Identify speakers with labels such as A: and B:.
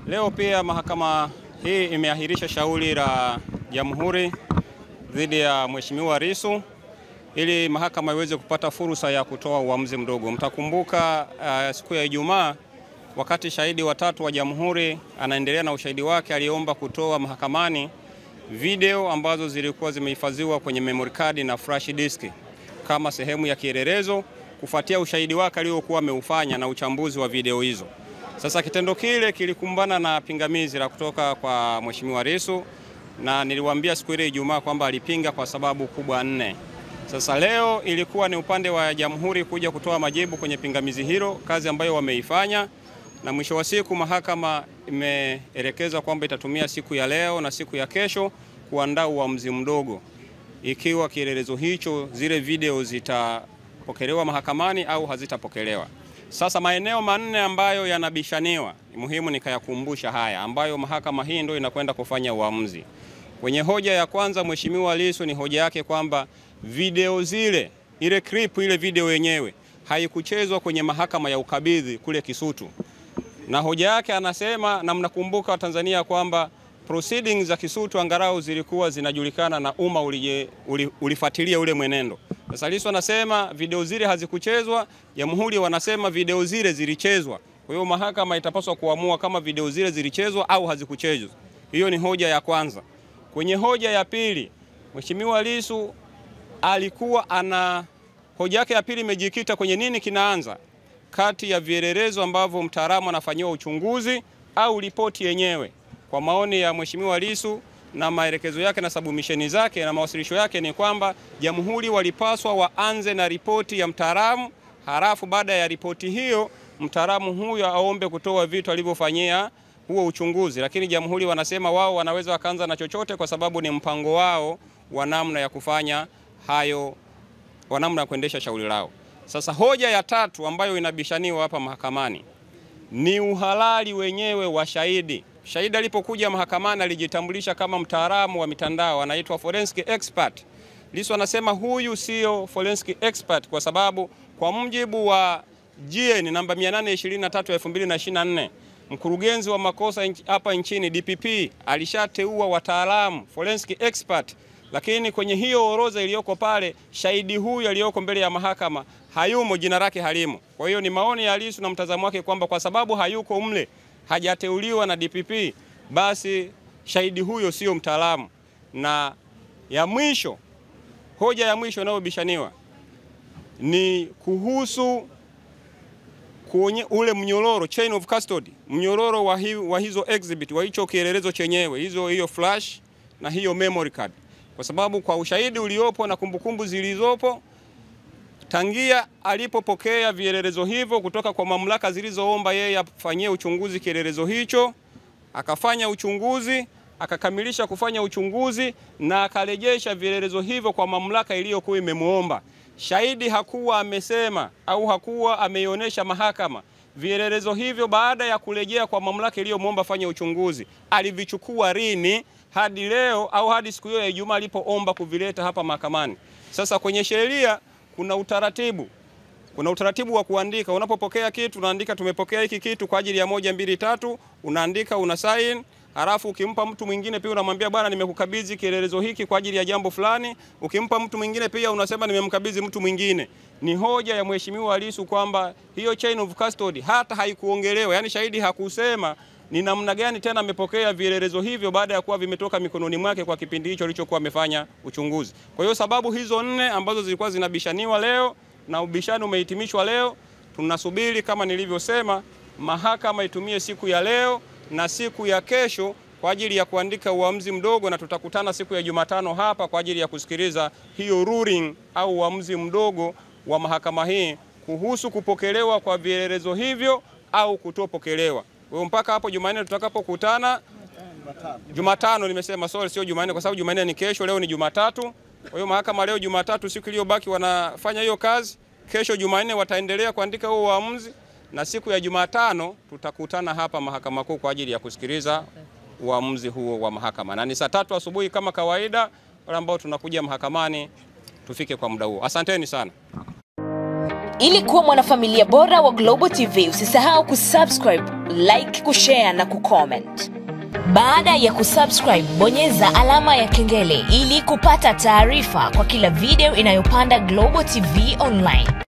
A: Leo pia mahakama hii imeahirisha shauri la Jamhuri dhidi ya Mheshimiwa Lissu ili mahakama iweze kupata fursa ya kutoa uamuzi mdogo. Mtakumbuka siku ya Ijumaa wakati shahidi watatu wa Jamhuri anaendelea na ushahidi wake, aliomba kutoa mahakamani video ambazo zilikuwa zimehifadhiwa kwenye memory card na flash disk kama sehemu ya kielelezo kufuatia ushahidi wake aliokuwa ameufanya na uchambuzi wa video hizo. Sasa kitendo kile kilikumbana na pingamizi la kutoka kwa Mheshimiwa Lissu, na niliwaambia siku ile Ijumaa kwamba alipinga kwa sababu kubwa 4. Sasa leo ilikuwa ni upande wa Jamhuri kuja kutoa majibu kwenye pingamizi hilo, kazi ambayo wameifanya, na mwisho wa siku mahakama imeelekeza kwamba itatumia siku ya leo na siku ya kesho kuandaa uamuzi mdogo ikiwa kielelezo hicho, zile video zitapokelewa mahakamani au hazitapokelewa. Sasa maeneo 4 ambayo yanabishaniwa, muhimu nikayakumbusha haya ambayo mahakama hii ndio inakwenda kufanya uamuzi. Kwenye hoja ya kwanza, Mheshimiwa Lissu ni hoja yake kwamba video zile, ile clip, ile video yenyewe haikuchezwa kwenye mahakama ya ukabidhi kule Kisutu. Na hoja yake anasema, na mnakumbuka Tanzania kwamba proceedings za Kisutu angalau zilikuwa zinajulikana na umma ulifuatilia ule mwenendo. Sasa Lissu anasema video zile hazikuchezwa, Jamhuri wanasema video zile zilichezwa. Kwa hiyo mahakama itapaswa kuamua kama video zile zilichezwa au hazikuchezwa. Hiyo ni hoja ya kwanza. Kwenye hoja ya pili, Mheshimiwa Lissu alikuwa hoja yake ya pili imejikita kwenye nini kinaanza kati ya vielelezo ambavyo mtaalamu anafanyiwa uchunguzi au ripoti yenyewe. Kwa maoni ya Mheshimiwa Lissu na maelekezo yake na submission zake na mawasilisho yake ni kwamba Jamhuri walipaswa waanze na ripoti ya mtaalamu, halafu baada ya ripoti hiyo mtaalamu huyo aombe kutoa vitu alivyofanyia huo uchunguzi. Lakini Jamhuri wanasema wao wanaweza wakaanza na chochote kwa sababu ni mpango wao wa namna ya kufanya hayo, wa namna ya kuendesha shauri lao. Sasa hoja ya tatu ambayo inabishaniwa hapa mahakamani ni uhalali wenyewe wa shahidi. Shahidi alipokuja mahakamani alijitambulisha kama mtaalamu wa mitandao, anaitwa forensic expert. Lissu anasema huyu sio forensic expert kwa sababu kwa mujibu wa GN namba 823/2024 mkurugenzi wa makosa hapa nchini DPP alishateua wataalamu forensic expert, lakini kwenye hiyo orodha iliyoko pale shahidi huyu aliyoko mbele ya mahakama hayumo, jina lake halimo. Kwa hiyo ni maoni ya Lissu na mtazamo wake kwamba kwa sababu hayuko mle, hajateuliwa na DPP, basi shahidi huyo sio mtaalamu. Na ya mwisho, hoja ya mwisho inayobishaniwa ni kuhusu ule mnyororo, chain of custody, mnyororo wa hizo exhibit, wa hicho kielelezo chenyewe, hiyo flash na hiyo memory card. Kwa sababu kwa ushahidi uliopo na kumbukumbu zilizopo, tangia alipopokea vielelezo hivyo kutoka kwa mamlaka zilizoomba yeye afanyie uchunguzi kielelezo hicho, akafanya uchunguzi, akakamilisha kufanya uchunguzi na akarejesha vielelezo hivyo kwa mamlaka iliyokuwa imemuomba. Shahidi hakuwa amesema au hakuwa ameionyesha mahakama vielelezo hivyo baada ya kurejea kwa mamlaka iliyomuomba fanya uchunguzi alivichukua lini hadi leo au hadi siku hiyo ya Ijumaa alipoomba kuvileta hapa mahakamani. Sasa kwenye sheria kuna utaratibu wa kuandika. Unapopokea kitu unaandika tumepokea hiki kitu kwa ajili ya 1 2 3, unaandika, una sign. Halafu ukimpa mtu mwingine pia unamwambia bwana nimekukabidhi kielelezo hiki kwa ajili ya jambo fulani. Ukimpa mtu mwingine pia unasema nimemkabidhi mtu mwingine. Ni hoja ya Mheshimiwa Lissu kwamba hiyo chain of custody hata haikuongelewa, yani shahidi hakusema ni namna gani tena amepokea vielelezo hivyo baada ya kuwa vimetoka mikononi mwake kwa kipindi hicho alichokuwa amefanya uchunguzi. Kwa hiyo sababu hizo 4 ambazo zilikuwa zinabishaniwa leo na ubishani umehitimishwa leo, tunasubiri kama nilivyosema mahakama itumie siku ya leo na siku ya kesho kwa ajili ya kuandika uamuzi mdogo, na tutakutana siku ya Jumatano hapa kwa ajili ya kusikiliza hiyo ruling au uamuzi mdogo wa mahakama hii kuhusu kupokelewa kwa vielelezo hivyo au kutopokelewa. Kwa hiyo mpaka hapo Jumanne tutakapokutana, Jumatano nimesema, sorry, sio Jumanne kwa sababu Jumanne ni kesho, leo ni Jumatatu. Kwa hiyo mahakama leo Jumatatu, siku iliyobaki wanafanya hiyo kazi. Kesho Jumanne wataendelea kuandika huo uamuzi, na siku ya Jumatano tutakutana hapa Mahakama Kuu kwa ajili ya kusikiliza uamuzi huo wa mahakama. Na ni saa 3 asubuhi kama kawaida, wale ambao tunakuja mahakamani tufike kwa muda huo. Asanteni sana.
B: Ili kuwa mwanafamilia bora wa Global TV, usisahau kusubscribe, like, kushare na kucomment. Baada ya kusubscribe, bonyeza alama ya kengele ili kupata taarifa kwa kila video inayopanda Global TV Online.